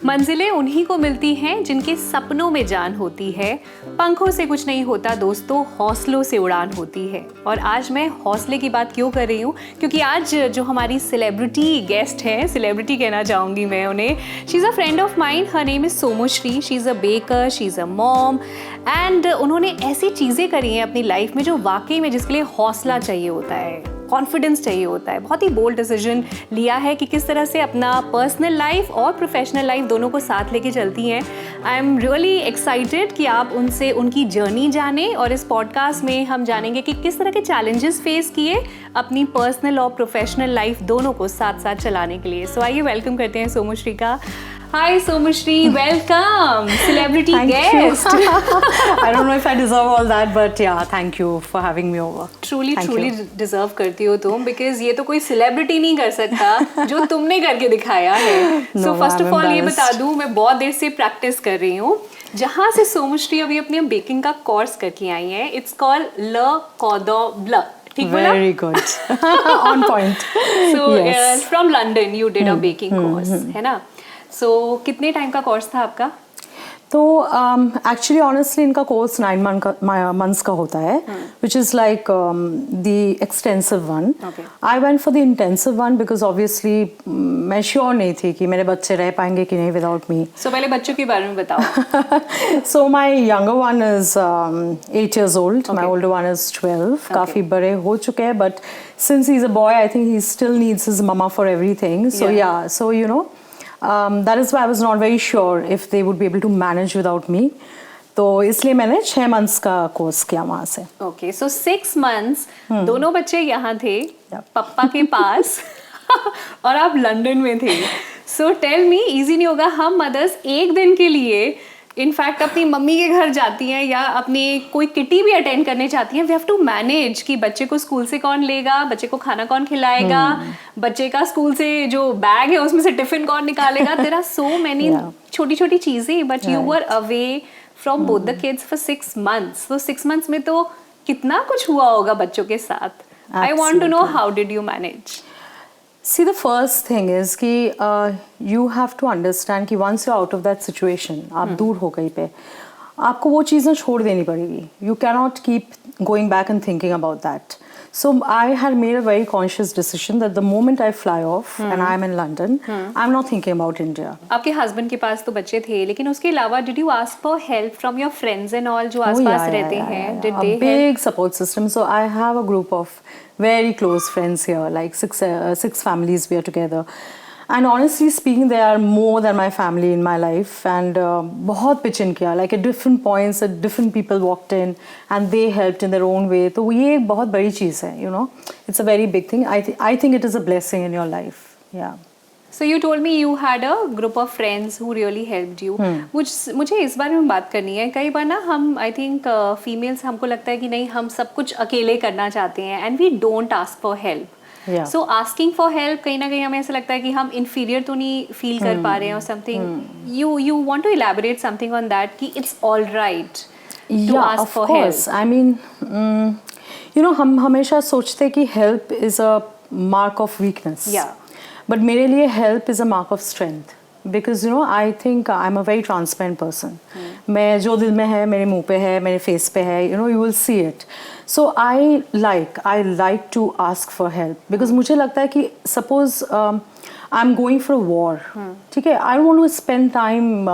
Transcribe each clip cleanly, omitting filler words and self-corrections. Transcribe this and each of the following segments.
मंजिलें उन्हीं को मिलती हैं जिनके सपनों में जान होती है। पंखों से कुछ नहीं होता दोस्तों, हौसलों से उड़ान होती है। और आज मैं हौसले की बात क्यों कर रही हूँ, क्योंकि आज जो हमारी सेलिब्रिटी गेस्ट है, सेलिब्रिटी कहना चाहूँगी मैं उन्हें, she is a friend of mine, her name is Somoshri. She is a baker, she is a mom, and उन्होंने ऐसी चीज़ें करी हैं अपनी लाइफ में जो वाकई में जिसके लिए हौसला चाहिए होता है, कॉन्फिडेंस चाहिए होता है। बहुत ही बोल्ड डिसीजन लिया है कि किस तरह से अपना पर्सनल लाइफ और प्रोफेशनल लाइफ दोनों को साथ लेके चलती हैं। आई एम रियली एक्साइटेड कि आप उनसे उनकी जर्नी जानें, और इस पॉडकास्ट में हम जानेंगे कि किस तरह के चैलेंजेस फेस किए अपनी पर्सनल और प्रोफेशनल लाइफ दोनों को साथ साथ चलाने के लिए। सो आइए वेलकम करते हैं सोमोश्री का। Hi Somoshree, welcome, celebrity guest. I don't know if I deserve all that, but yeah, thank you for having me over. Truly deserve करती हो तुम, because ये तो कोई celebrity नहीं कर सकता जो तुमने करके दिखाया है। So first of all ये बता दूँ, मैं बहुत देर से प्रैक्टिस कर रही हूँ। जहाँ से सोमोश्री अभी अपने बेकिंग का कोर्स करके आई है, it's called Le Cordon Bleu. ठीक बोला? Very good. On point. So yes. From London you did a baking course, है ना? So कितने टाइम का कोर्स था आपका? तो एक्चुअली ऑनेस्टली इनका कोर्स 9 months का होता है, which is like the extensive one. Okay. I went for the intensive one because obviously मैं श्योर नहीं थी कि मेरे बच्चे रह पाएंगे कि नहीं without me. So पहले बच्चों के बारे में बताओ. So my younger one is 8 years old. Okay. My older one is 12. Okay. काफी बड़े हो चुके हैं, but since he's a boy, I think he still needs his mama for everything. So yeah, so you know. That is why I was not very sure if they would be able to manage without me. तो इसलिए मैंने 6 months का course किया वहाँ से. Okay, so 6 months दोनों बच्चे यहाँ थे, पापा के पास और आप लंदन में थे. So tell me, easy नहीं होगा, हम मदर्स एक दिन के लिए इनफैक्ट अपनी मम्मी के घर जाती हैं या अपनी कोई किटी भी अटेंड करने चाहती हैं, वी हैव टू मैनेज कि बच्चे को स्कूल से कौन लेगा, बच्चे को खाना कौन खिलाएगा, बच्चे का स्कूल से जो बैग है उसमें से टिफिन कौन निकालेगा. देयर आर सो मेनी छोटी छोटी चीजें, but you were away from both the kids for 6 months. तो 6 months में तो कितना कुछ हुआ होगा बच्चों के साथ. I want to know how did you manage. See, the first thing is कि you have to understand कि once you're out of that situation, आप दूर हो गई पे, आपको वो चीज़ें छोड़ देनी पड़ेगी. You cannot keep going back and thinking about that. So I had made a very conscious decision that the moment I fly off and I'm in London, I'm not thinking about India. आपके husband के पास तो बच्चे थे, लेकिन उसके अलावा did you ask for help from your friends and all जो आसपास रहते हैं? Did they help? A big support system. So I have a group of very close friends here, like six families we are together. And honestly speaking, they are more than my family in my life. And बहुत pitch in किया, like at different points, at different people walked in and they helped in their own way. तो ये एक बहुत बड़ी चीज़ है, you know. It's a very big thing. I think it is a blessing in your life. Yeah. So you told me you had a group of friends who really helped you. मुझे इस बारे में बात करनी है. कई बार ना हम I think females हमको लगता है कि नहीं, हम सब कुछ अकेले करना चाहते हैं and we don't ask for help. Yeah. So asking for help कहीं ना कहीं हमें ऐसा लगता है कि हम inferior तो नहीं feel कर पा रहे हैं or something. You want to elaborate something on that कि it's all right to ask for help. Course. I mean, you know, हम हमेशा सोचते हैं कि help is a mark of weakness. Yeah. But मेरे लिए help is a mark of strength. Because you know, I think I'm a very transparent person. मैं जो दिल में है, मेरे मुंह पे है, मेरे face पे है, you know, you will see it. So I like to ask for help because मुझे लगता है कि suppose I'm going for a war, ठीक है, I don't want to spend time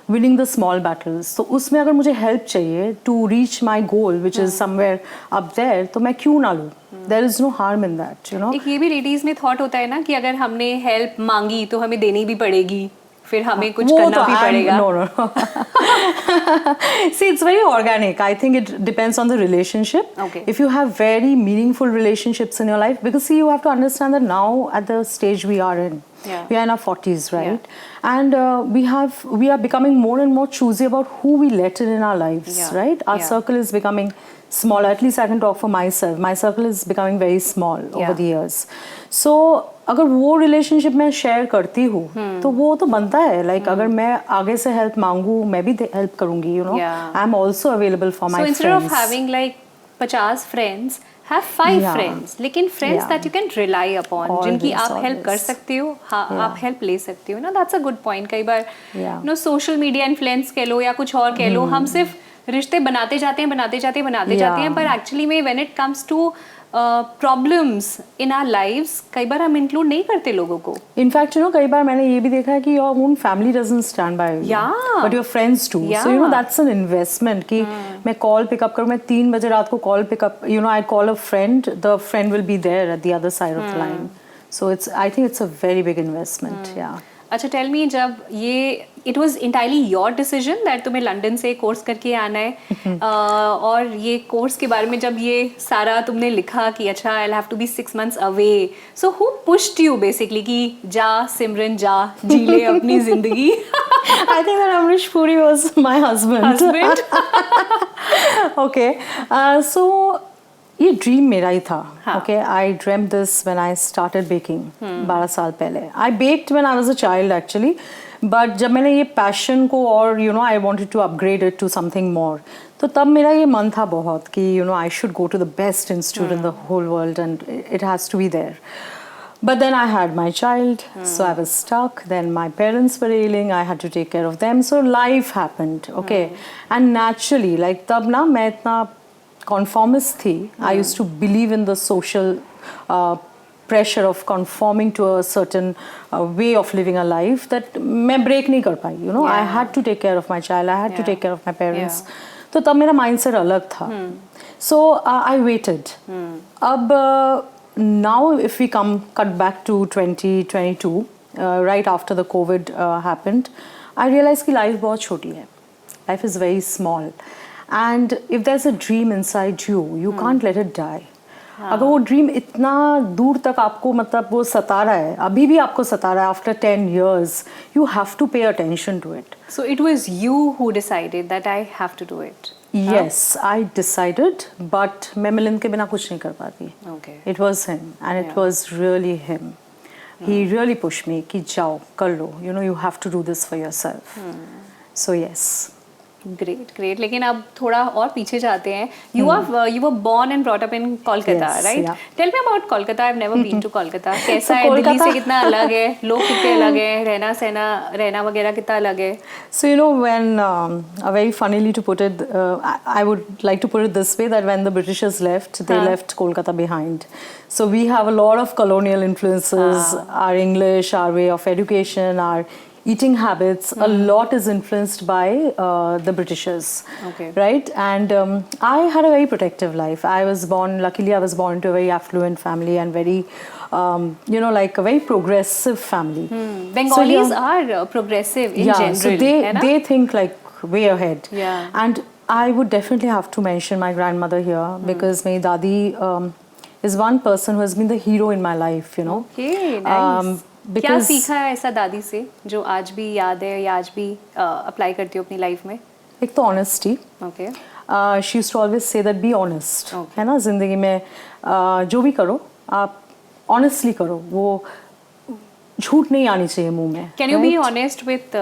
winning the small battles. तो उसमें अगर मुझे help चाहिए to reach my goal, which is somewhere up there, तो मैं क्यों ना लूँ? There is no harm in that, you know. एक ये भी लेडीज में थॉट होता है ना कि अगर हमने हेल्प मांगी तो हमें देनी भी पड़ेगी, फिर हमें कुछ करना भी पड़ेगा. No. See, it's very organic. I think it depends on the relationship. Okay. If you have very meaningful relationships in your life, because see, you have to understand that now at the stage we are in, we are in our 40s, right? Yeah. And we are becoming more and more choosy about who we let in our lives, right? Our circle is becoming smaller. At least I can talk for myself. My circle is becoming very small over the years. So अगर वो relationship में share करती हूँ तो वो तो बनता है. लाइक अगर मैं आगे से हेल्प मांगू, मैं भी हेल्प करूंगी, you know. I am also available for my friends. So instead of having like 50 friends have 5 Yeah. Friends, लेकिन friends Yeah. That you can rely upon, जिनकी Always, आप हेल्प कर always. सकते हो, हाँ Yeah. आप हेल्प ले सकते हो ना. That's a good point. कई बार Yeah. No social media influence कह लो या कुछ और कह लो, हम सिर्फ रिश्ते बनाते जाते हैं Yeah. पर एक्चुअली में when it comes to problems in our lives, कई बार हम इंक्लूड नहीं करते लोगों को. इनफैक्ट कई बार मैंने ये भी देखा है कि your own family doesn't stand by you, Yeah. But your friends do. Yeah. So that's an investment कि मैं कॉल पिकअप करूँ, मैं 3 बजे रात को call pickup, I call a friend, the friend will be there at the other side of the line. So I think it's a very big investment. या अच्छा, tell me, जब ये it was entirely your decision that तुम्हें London से course करके आना है, और ये कोर्स के बारे में जब ये सारा तुमने लिखा कि अच्छा I have to be 6 months अवे, so who pushed you basically कि जा सिमरन जा जी ले अपनी जिंदगी? I think that Amrish Puri was my husband. Okay, so ये ड्रीम मेरा ही था. Okay, I dream this when I started baking 12 साल पहले. I baked when I was a child actually, but जब मैंने ये पैशन को और I wanted to upgrade it to something more, तो तब मेरा ये मन था बहुत कि I should go to the best institute in the whole world and it has to be there. But then I had my child, so I was stuck. Then my parents were ailing, I had to take care of them. So life happened, okay? And naturally, like तब ना मैं इतना conformist थी. I used to believe in the social pressure of conforming to a certain way of living a life that मैं break नहीं कर पाई. I had to take care of my child. I had to take care of my parents. तो तब मेरा mindset अलग था. So I waited. अब now if we cut back to 2022, right after the COVID happened, I realized कि life बहुत छोटी है. Life is very small. And if there's a dream inside you, you can't let it die. अगर वो dream इतना दूर तक आपको मतलब वो सता रहा है, अभी भी आपको सता रहा है after 10 years, you have to pay attention to it. So it was you who decided that I have to do it. Yes, I decided, but मैं मिलन के बिना कुछ नहीं कर पाती. Okay. It was him, and it was really him. He really pushed me कि जाओ कर लो. You have to do this for yourself. So yes. Great. लेकिन अब थोड़ा और पीछे जाते हैं. You were born and brought up in Kolkata, Yes, right? yeah. Tell me about Kolkata. I've never been to Kolkata. कैसा है? Kolkata- दिल्ली से कितना अलग है? लोग कितने अलग हैं? रहना वगैरह कितना अलग है? So when very funnily to put it, I would like to put it this way, that when the Britishers left, they left Kolkata behind. So we have a lot of colonial influences. Our English, our way of education, our eating habits, a lot is influenced by the Britishers. Okay. Right? And I had a very protective life. Luckily I was born into a very affluent family and very, like a very progressive family. Bengalis are progressive in general. So they think like way ahead. Yeah. And I would definitely have to mention my grandmother here, because my dadi is one person who has been the hero in my life, Okay, nice. क्या सीखा है ऐसा दादी से जो आज भी याद है या आज भी अप्लाई करती हो अपनी लाइफ में? एक तो honesty. Okay. She used to always say that be honest. Okay. है ना, जिंदगी में जो भी करो आप ऑनेस्टली करो, वो झूठ नहीं आनी चाहिए मुंह में. Can you be honest with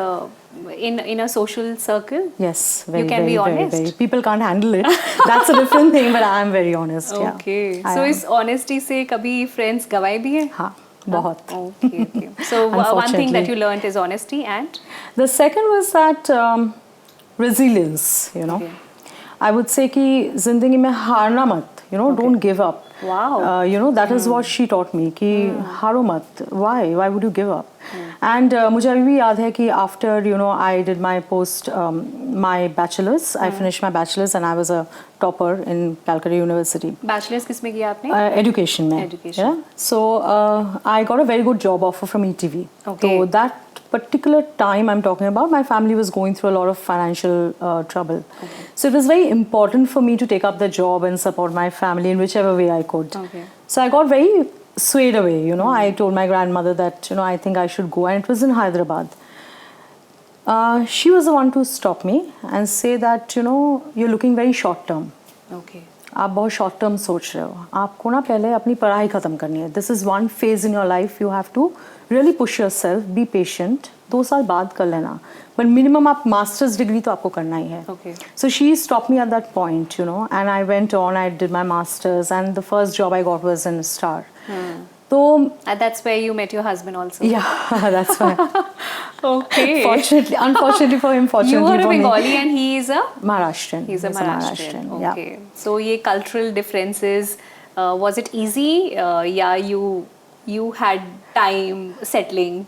in a social circle? Yes, very, You can very, be very, honest. very. People can't handle it. That's a different thing, but I am very honest. Okay. Yeah, I So am. इस honesty से कभी friends गवाए भी हैं? हाँ, बहुत. Okay. So one thing that you learned is honesty, and The second was that resilience. Okay. I would say कि जिंदगी में हारना मत. Don't give up. Wow. That is what she taught me कि हारो मत. Why would you give up? And मुझे अभी भी याद है कि after I did my my bachelor's, I finished my bachelor's and I was a topper in Calcutta University. bachelor's किस में किया आपने? Education में. Education. Yeah? So I got a very good job offer from ETV. Okay. So that particular time I'm talking about, my family was going through a lot of financial trouble. Okay. So it was very important for me to take up the job and support my family in whichever way I could. Okay. So I got very swayed away, I told my grandmother that, I think I should go, and it was in Hyderabad. She was the one to stop me and say that, you're looking very short term. Okay. आप बहुत short term सोच रहे हो, आपको ना पहले अपनी पढ़ाई ख़त्म करनी है. This is one phase in your life, you have to really push yourself, be patient. 2 साल बाद कर लेना, पर मिनिमम आप मास्टर्स डिग्री तो आपको करना ही है. So she stop me at that point, you know, and I went on, I did my masters and the first job I got was in star. So that's where you met your husband also. Yeah, that's why. Okay. Fortunately, unfortunately for him, fortunately you are a for Bengali me. and he is a Maharashtrian. He's a Maharashtrian. Okay. Yeah. So ये cultural differences, was it easy? Yeah, you had time settling.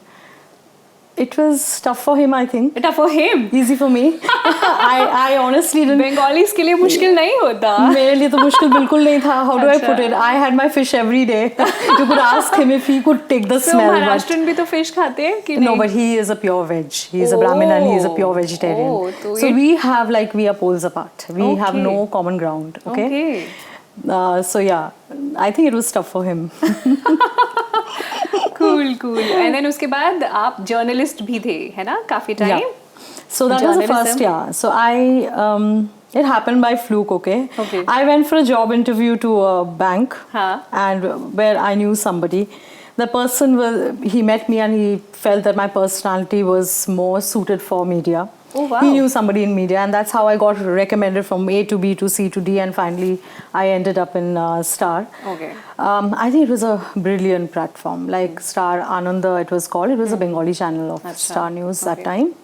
It was tough for him, I think. Tough for him. Easy for me. I honestly didn't. Bengalis के लिए मुश्किल नहीं होता. मेरे लिए तो मुश्किल बिल्कुल नहीं था. How do I put it? I had my fish every day. You could ask him if he could take the smell. So Maharashtrian भी तो fish खाते हैं कि नहीं? No, but he is a pure veg. He is a Brahmin and he is a pure vegetarian. So we have like, we are poles apart. We have no common ground. Okay. So yeah, I think it was tough for him. Cool. And then उसके बाद आप journalist भी थे, है ना, काफी time? Yeah. So that was the first, yeah. So it happened by fluke, okay? I went for a job interview to a bank, and where I knew somebody. The person he met me and he felt that my personality was more suited for media. Oh, wow. He knew somebody in media, and that's how I got recommended from A to B to C to D, and finally I ended up in Star. Okay. I think it was a brilliant platform, like Star Ananda it was called. It was a Bengali channel of Star News that time.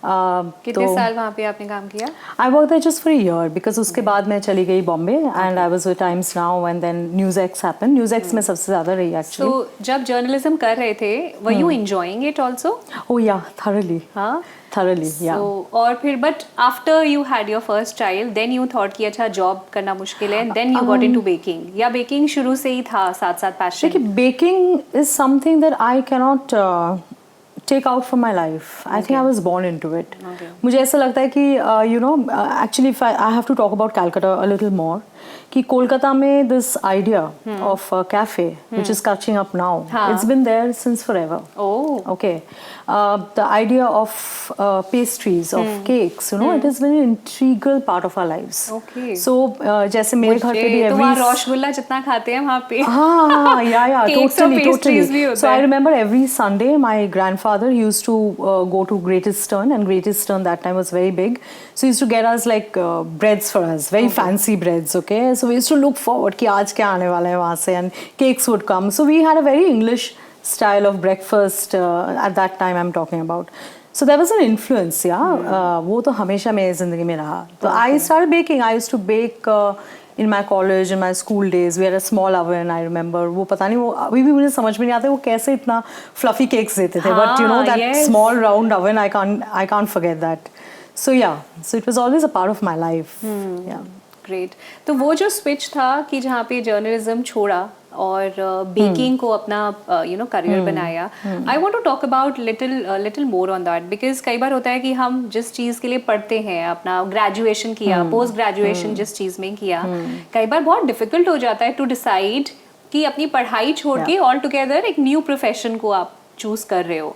कितने साल वहाँ पे आपने काम किया? I worked there just for a year because उसके बाद मैं चली गई Bombay and I was with Times Now and then NewsX happened. NewsX में सबसे ज़्यादा रही actually. So जब journalism कर रहे थे, were you enjoying it also? Oh yeah, thoroughly. हाँ? Thoroughly, yeah. So और फिर but after you had your first child, then you thought कि अच्छा job करना मुश्किल है, and then you got into baking. या baking शुरू से ही था साथ-साथ passion? देखिए, baking is something that I cannot take out from my life. I think I was born into it. मुझे ऐसा लगता है कि you know, actually if I have to talk about Calcutta a little more, कि कोलकाता में this idea of a cafe which is catching up now, it's been there since forever. Oh. Okay. The idea of pastries, of cakes, you know, it has been an integral part of our lives. Okay. So जैसे मेरे घर पे भी तो वहाँ रसगुल्ला जितना खाते हैं वहाँ पे हाँ yeah totally. So I है. remember every Sunday my grandfather used to go to Great Eastern, and Great Eastern that time was very big, so he used to get us like breads for us, very fancy breads. Okay, so we used to look forward कि आज क्या आने वाला है वहाँ से, and cakes would come. So we had a very English style of breakfast at that time I'm talking about. So there was an influence, yeah. वो तो हमेशा मेरी ज़िंदगी में रहा. So I started baking. I used to bake in my college, in my school days. We had a small oven, I remember. वो पता नहीं, वो अभी भी मुझे समझ में नहीं आता वो कैसे इतना fluffy cakes देते थे. But you know that small round oven, I can't forget that. So yeah, so it was always a part of my life. Yeah. Great. तो वो जो switch था कि जहाँ पे journalism छोड़ा और baking को अपना you know career बनाया. I want to talk about little more on that because कई बार होता है कि हम जिस चीज़ के लिए पढ़ते हैं, अपना graduation किया, post graduation जिस चीज़ में किया, कई बार बहुत difficult हो जाता है to decide कि अपनी पढ़ाई छोड़ के all together एक new profession को आप choose कर रहे हो.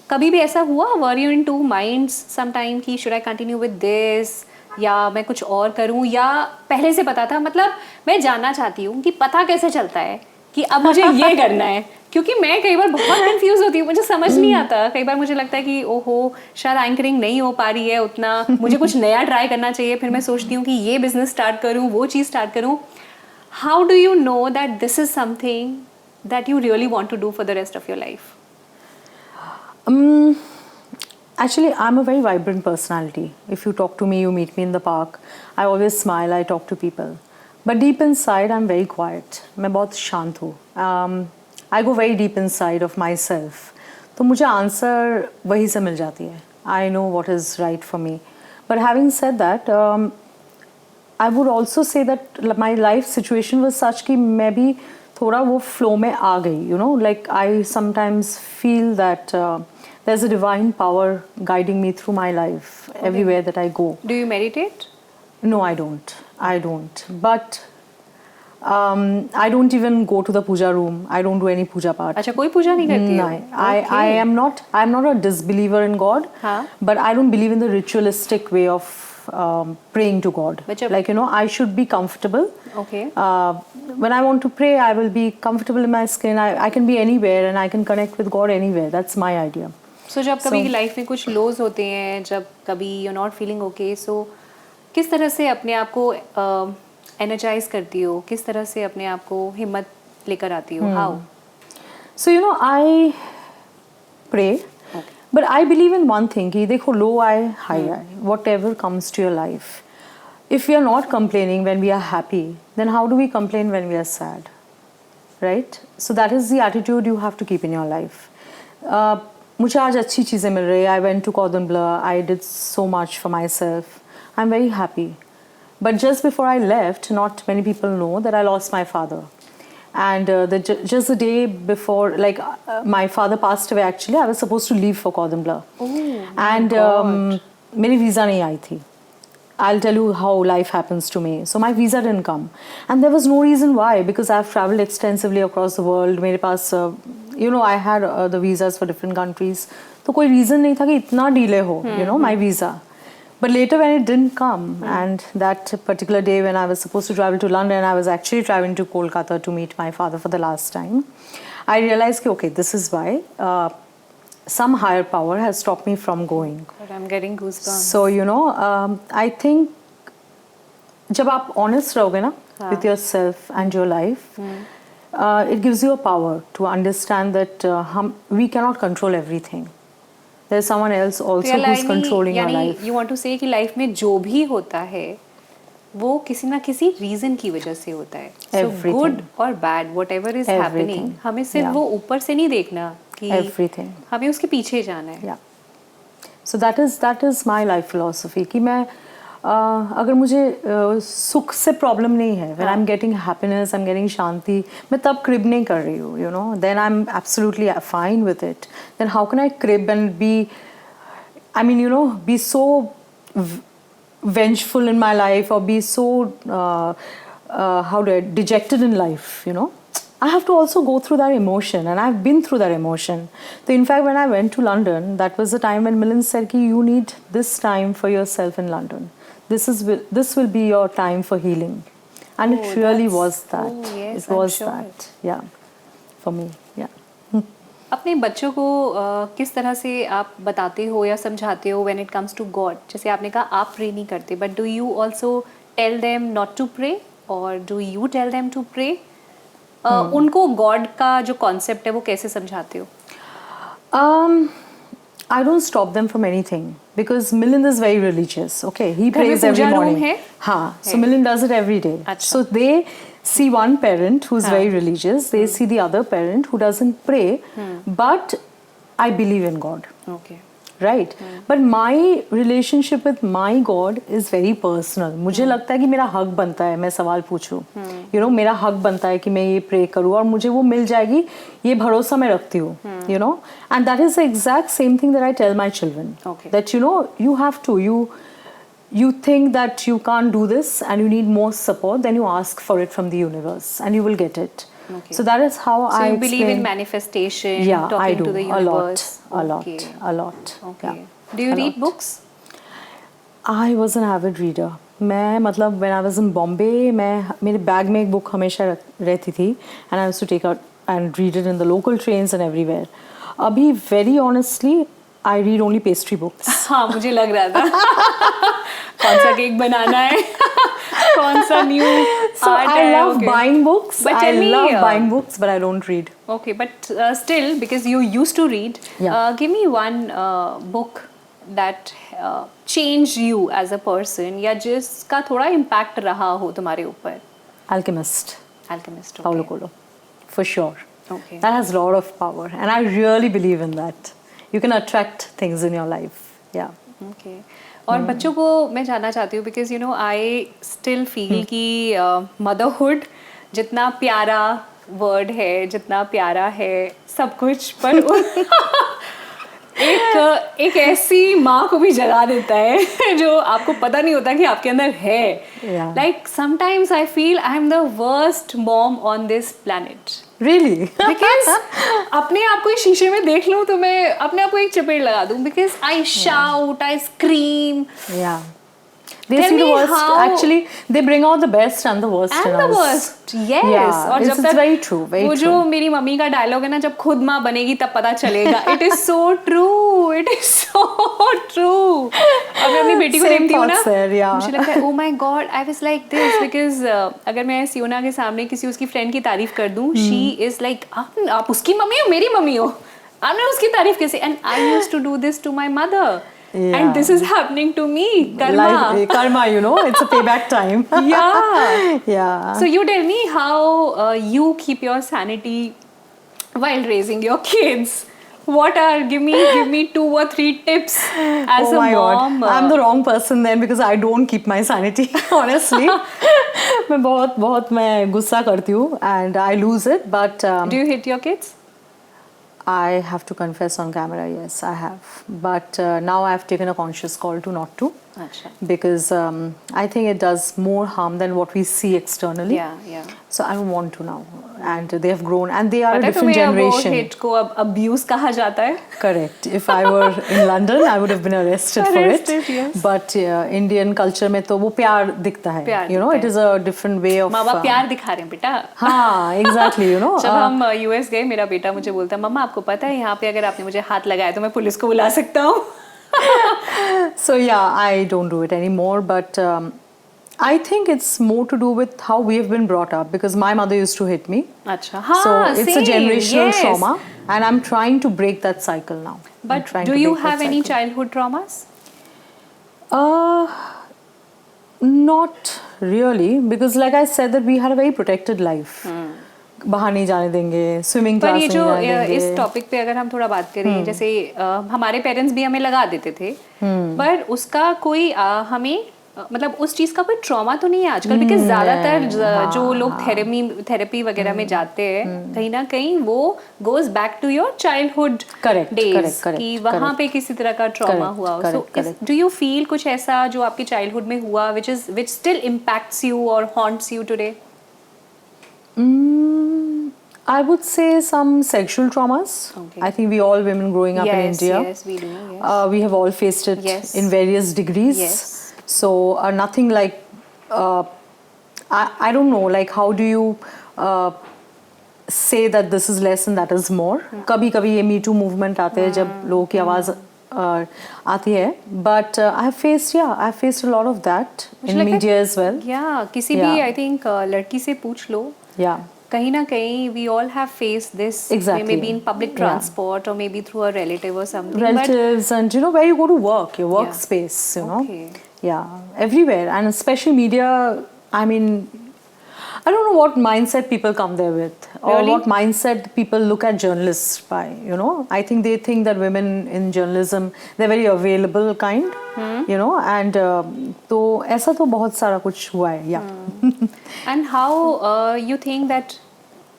कभी भी ऐसा हुआ? Were you in two minds sometime कि should I continue with this या मैं कुछ और करूं, या पहले से पता था? मतलब मैं जानना चाहती हूँ कि पता कैसे चलता है कि अब मुझे ये करना है, क्योंकि मैं कई बार बहुत कंफ्यूज होती हूँ, मुझे समझ नहीं आता. कई बार मुझे लगता है कि ओहो शायद एंकरिंग नहीं हो पा रही है उतना, मुझे कुछ नया ट्राई करना चाहिए. फिर मैं सोचती हूँ कि ये बिजनेस स्टार्ट करूँ, वो चीज़ स्टार्ट करूँ. How do you know that this is something that you really want to do for the rest of your life? Actually, I'm a very vibrant personality. If you talk to me, you meet me in the park, I always smile, I talk to people. But deep inside, I'm very quiet. मैं बहुत शांत हूँ. I go very deep inside of myself. तो मुझे answer वहीं से मिल जाती है. I know what is right for me. But having said that, I would also say that my life situation was such कि मैं भी थोड़ा वो flow में आ गई. You know, like I sometimes feel that there's a divine power guiding me through my life everywhere that I go. Do you meditate? No, I don't. But I don't even go to the puja room. I don't do any puja part. अच्छा, कोई पूजा नहीं करती है? No, I'm not a disbeliever in God. But I don't believe in the ritualistic way of praying to God. Like, you know, I should be comfortable. Okay. When I want to pray, I will be comfortable in my skin. I can be anywhere and I can connect with God anywhere. That's my idea. So जब कभी life में कुछ लोज होते हैं, जब कभी you're not feeling okay, so किस तरह से अपने आप को एनर्जाइज करती हो, किस तरह से अपने आप को हिम्मत लेकर आती हो? How? So, you know, I pray. But I believe in one thing कि देखो low आए high आए, whatever comes to your life, if we are not complaining when we are happy, then how do we complain when we are sad, right? So that is the attitude you have to keep in your life. मुझे आज अच्छी चीज़ें मिल रही है. I went to Cordon Bleu. I did so much for myself. I'm very happy. But just before I left, not many people know that I lost my father. And just the day before, like my father passed away. Actually, I was supposed to leave for Cordon Bleu, and मेरी visa नहीं आई थी. I'll tell you how life happens to me. So my visa didn't come, and there was no reason why, because I've traveled extensively across the world. मेरे पास, you know, I had the visas for different countries. तो कोई reason नहीं था कि इतना delay हो, you know, my visa. But later when it didn't come, and that particular day when I was supposed to travel to London, I was actually traveling to Kolkata to meet my father for the last time. I realized, okay, this is why some higher power has stopped me from going. But I'm getting goosebumps. So, you know, I think जब आप honest रहोगे ना with yourself and your life, it gives you a power to understand that we cannot control everything. There's someone else also who's controlling your life. You want to say कि life में जो भी होता है वो किसी ना किसी रीजन की वजह से होता है. So good or bad, whatever is happening, हमें सिर्फ वो ऊपर से नहीं देखना कि हमें उसके पीछे जाना है. Yeah. So that is my life philosophy कि मैं अगर मुझे सुख से प्रॉब्लम नहीं है, when I'm getting happiness, I'm getting शांति, मैं तब crib नहीं कर रही हूँ, you know, then I'm absolutely fine with it. Then how can I crib and be, I mean, you know, be so vengeful in my life, or be so dejected in life, you know? I have to also go through that emotion, and I've been through that emotion. So in fact, when I went to London, that was the time when Milind said कि you need this time for yourself in London. This will be your time for healing, and it really was that. Oh, yes, it was I'm sure. that, yeah, for me, yeah. अपने बच्चों को किस तरह से आप बताते हो या समझाते हो when it comes to God? जैसे आपने कहा आप प्रे नहीं करते, but do you also tell them not to pray, or do you tell them to pray? उनको गॉड का जो कॉन्सेप्ट है वो कैसे समझाते हो? I don't stop them from anything, because Milind is very religious. Okay, he prays every morning. हाँ, so Milind does it every day. So they see one parent who's very religious. They see the other parent who doesn't pray, but I believe in God. Okay. Right, but my relationship with my God is very personal. मुझे लगता है कि मेरा हक बनता है मैं सवाल पूछूं. You know, मेरा हक बनता है कि मैं ये pray करूं और मुझे वो मिल जाएगी, ये भरोसा मैं रखती हूँ. You know, and that is the exact same thing that I tell my children. Okay. That, you know, you have to, you think that you can't do this and you need more support, then you ask for it from the universe and you will get it. Okay. So that is how I So you explain. believe in manifestation, Yeah, talking I do. to the universe. A lot. Okay. Yeah. Do you A read lot. books? I was an avid reader. मैं मतलब when I was in Bombay, मैं मेरे bag में एक book हमेशा रहती थी, and I used to take out and read it in the local trains and everywhere. अभी very honestly, I read only pastry books. हाँ, मुझे लग रहा था कौन सा केक बनाना है, कौन सा new So I love buying books. But I tell me, love buying books, but I don't read. Okay, but still, because you used to read, give me one book that changed you as a person, या जिसका थोड़ा impact रहा हो तुम्हारे ऊपर. Alchemist. Alchemist. Paulo Coelho, for sure. Okay. That has a lot of power, and I really believe in that. You can attract things in your life. Yeah. Okay. और बच्चों को मैं जानना चाहती हूँ, because you know I still feel कि motherhood जितना प्यारा word है, जितना प्यारा है सब कुछ, पर एक ऐसी माँ को भी जगा देता है जो आपको पता नहीं होता कि आपके अंदर है. Like sometimes I feel I am the worst mom on this planet. Really? Because अपने आप को शीशे में देख लूं तो मैं अपने आप को एक चपेट लगा दूं, because I shout, I scream. Yeah. They Tell see the me worst. how- Actually, they bring out the best and the worst in And the us. worst, yes. Yeah, और जब it's तक very true, very वो true. जो मेरी mummy का dialogue है ना, जब खुद माँ बनेगी तब पता चलेगा. It is so true. It is so true. अब मैं अपनी बेटी को Same देखती हूँ ना, thoughts there, yeah. मुझे लगता है oh my god, I was like this because अगर मैं सियोना के सामने किसी उसकी फ्रेंड की तारीफ कर दूँ, she is like आप उसकी मम्मी हो, मेरी मम्मी हो. आपने उसकी तारीफ कैसे? And I used to do this to my mother. Yeah. And this is happening to me. Karma. Like, karma, you know, it's a payback time. Yeah. Yeah. So you tell me how you keep your sanity while raising your kids. What are give me 2 or 3 tips as Oh a my mom? God. I'm the wrong person then because I don't keep my sanity, honestly. मैं बहुत मैं गुस्सा करती हूँ and I lose it, but Do you hit your kids? I have to confess on camera, yes, I have. But now I've taken a conscious call to not to. Achha. Because I think it does more harm than what we see externally. Yeah, yeah. So I don't want to now. And they have grown and they are a पता है different तुम्हें वो generation. hit को अब abuse कहा जाता है? Correct. If I were in London, I would have been arrested for it. Arrested, yes. But Indian culture में तो वो प्यार दिखता है. प्यार You know, दिखता it is a different way of. माँ बाप प्यार दिखा रहे हैं बेटा. हाँ, exactly. You know. जब हम US गए, मेरा बेटा मुझे बोलता, मम्मा आपको पता है यहाँ पे अगर आपने मुझे हाथ लगाया तो मैं पुलिस को बुला सकता हूँ. So yeah, I don't do it anymore, but I think it's more to do with how we have been brought up because my mother used to hit me. अच्छा, हाँ, So it's a same, generational yes. trauma and I'm trying to break that cycle now. I'm But trying do to you break that have any cycle. childhood traumas? Not really because like I said that we had a very protected life. बाहर नहीं जाने देंगे, swimming पर class ये नहीं जो जाने देंगे. इस टॉपिक पे अगर हम थोड़ा बात करें, जैसे हमारे पेरेंट्स भी हमें लगा देते थे, पर उसका कोई हमें मतलब उस चीज का कोई ट्रॉमा तो नहीं है आजकल, बिकॉज ज्यादातर जो लोग थेरेपी वगैरह में जाते हैं, कहीं ना कहीं वो goes back to your childhood days कि वहां पे किसी तरह का ट्रॉमा हुआ. सो डू यू फील कुछ ऐसा जो आपके चाइल्डहुड में हुआ विच स्टिल इम्पैक्ट्स यू और haunts you today? I would say some sexual traumas. Okay. I think we all women growing up in India. Yes, we do. Yes. We have all faced it in various degrees. Yes. So nothing like I don't know. Like how do you say that this is less and that is more? कभी-कभी ये Me Too movement आते हैं जब लोगों की आवाज़ आती है. But I have faced a lot of that in media as well. Yeah, किसी भी I think लड़की से पूछ लो. Yeah. कहीं ना कहीं we all have faced this. Exactly. Maybe in public transport or maybe through a relative or something. Relatives and you know where you go to work, your workspace, you know. Okay. Yeah, everywhere and especially media. I mean, I don't know what mindset people come there with or what mindset people look at journalists by, you know. I think they think that women in journalism, they're very available kind, you know, and तो ऐसा तो बहुत सारा कुछ हुआ है, yeah. And how you think that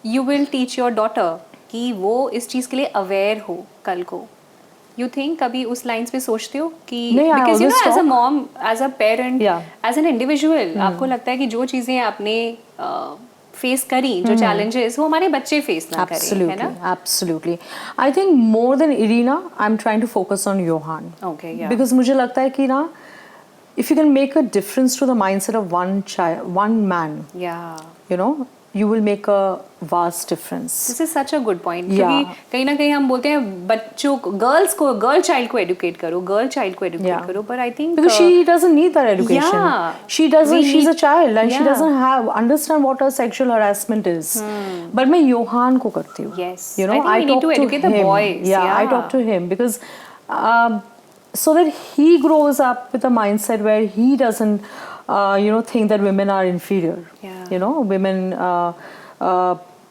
you will teach your daughter कि वो इस चीज़ के लिए aware हो कल को? You think कभी उस लाइन्स पे सोचते हो कि because you know as a mom, as a parent, as an individual, आपको लगता है कि जो चीज़ें आपने फेस करी, जो challenges वो हमारे बच्चे फेस ना करें, है ना? Absolutely. I think more than Irina, I'm trying to focus on Johan. Okay, yeah. Because मुझे लगता है कि ना, if you can make a difference to the mindset of one man, you know, you will make a vast difference. This is such a good point. क्योंकि कहीं ना कहीं हम बोलते हैं बच्चों को, गर्ल चाइल्ड को एडुकेट करो, करो, but I think because she doesn't need that education. Yeah, she doesn't. She's a child and she doesn't understand what a sexual harassment is. But मैं Johan को करती हूँ. Yes. You know, I think we need to educate the boys. Yeah, I talk to him because so that he grows up with a mindset where he doesn't you know, think that women are inferior. You know, women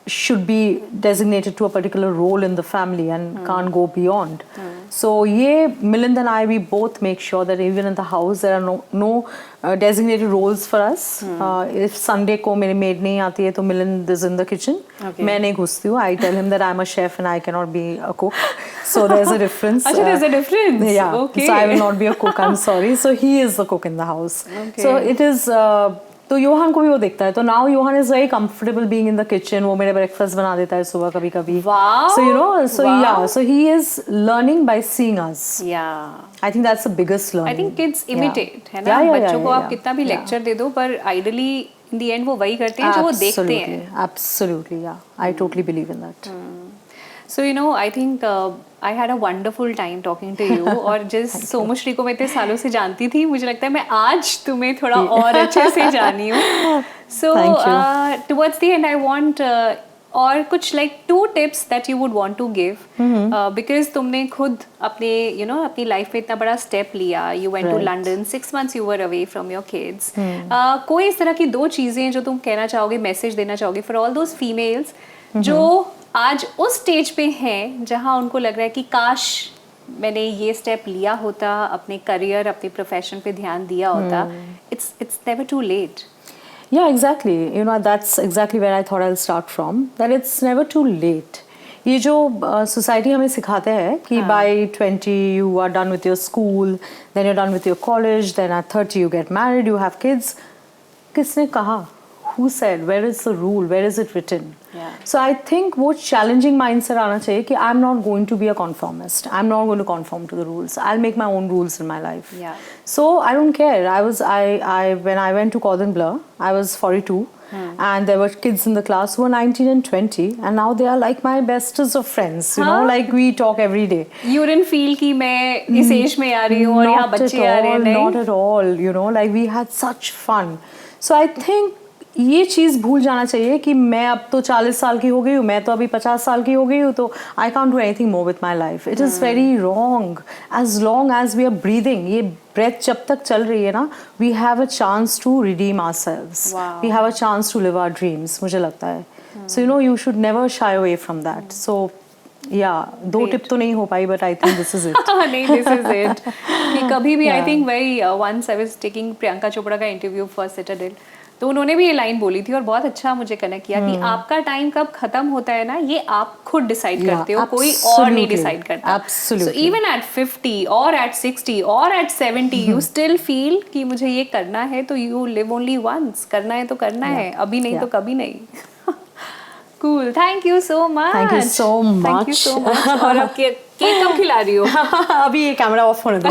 should be designated to a particular role in the family and can't go beyond. So Milind and I, we both make sure that even in the house there are no designated roles for us. If Sunday को मेरी maid नहीं आती है तो Milind is in the kitchen. मैं नहीं घुसती हूँ. I tell him that I'm a chef and I cannot be a cook. So there's a difference. Actually, there's a difference. Yeah. Okay. So I will not be a cook. I'm sorry. So he is the cook in the house. Okay. So it is तो योहान को भी वो दिखता है, तो now Yohan is very comfortable being in the kitchen. वो मेरे breakfast बना देता है सुबह कभी कभी. So you know, so he is learning by seeing us. I think that's the biggest learning. I think kids imitate, है ना. बच्चों को आप कितना भी लेक्चर दे दो, पर आइडली इन द एंड वो वही करते हैं जो वो देखते हैं. Absolutely, yeah. I totally believe in that. So you know, I think I had a wonderful time talking to you. और जिस सोमश्री को मैं इतने सालों से जानती थी, मुझे लगता है मैं आज तुम्हें थोड़ा और अच्छे से जानी हूँ. So towards the end, I want और कुछ like 2 tips that you would want to give, because तुमने खुद अपने अपनी लाइफ में इतना बड़ा स्टेप लिया. You went to London, 6 months you were away from your kids. कोई इस तरह की 2 चीजें जो तुम कहना चाहोगे, मैसेज देना चाहोगे for all those females जो आज उस स्टेज पे हैं जहां उनको लग रहा है कि काश मैंने ये स्टेप लिया होता, अपने करियर, अपने प्रोफेशन पे ध्यान दिया होता. It's never too late. Yeah, exactly. You know, that's exactly where I thought I'll start from. That it's never too late. ये जो सोसाइटी हमें सिखाते हैं कि by 20 you are done with your school, then you're done with your college, then at 30 you get married, you have kids. किसने कहा? Who said? Where is the rule? Where is it written? So I think वो challenging mindset आना चाहिए कि I'm not going to be a conformist. I'm not going to conform to the rules. I'll make my own rules in my life. So I don't care. When I went to Cordon Bleu, I was 42. And there were kids in the class who were 19 and 20, and now they are like my bestest of friends. You know, like we talk every day. You didn't feel कि मैं इस as में आ रही हूँ और यहाँ बच्चे आ रहे हैं? Not at all. You know, like we had such fun. So I think ये चीज़ भूल जाना चाहिए कि मैं अब तो 40 साल की हो गई हूँ, मैं तो अभी 50 साल की हो गई हूँ, तो I can't do anything more with my life. It is very wrong. As long as we are breathing, ये ब्रेथ जब तक चल रही है ना, we have a chance to redeem ourselves, we have a chance to live our dreams, मुझे लगता है. So you know, you should never shy away from that. So दो टिप तो नहीं हो पाई, but I think this is it. नहीं, this is it. कि कभी भी I think once I was taking Priyanka Chopra का इंटरव्यू फॉर सिटाडेल, तो उन्होंने भी ये लाइन बोली थी और बहुत अच्छा मुझे कनेक्ट किया कि आपका टाइम कब खत्म होता है ना, ये आप खुद डिसाइड करते हो, कोई और नहीं डिसाइड करता. So even at 50 or at 60 or at 70 you still feel कि मुझे ये करना है, तो you live only once. करना है तो करना है, अभी नहीं तो कभी नहीं. Cool. Thank you so much. Thank you so much. Thank you so much. और अब केक कब खिला रही हो? अभी ये कैमरा ऑफ होने दो.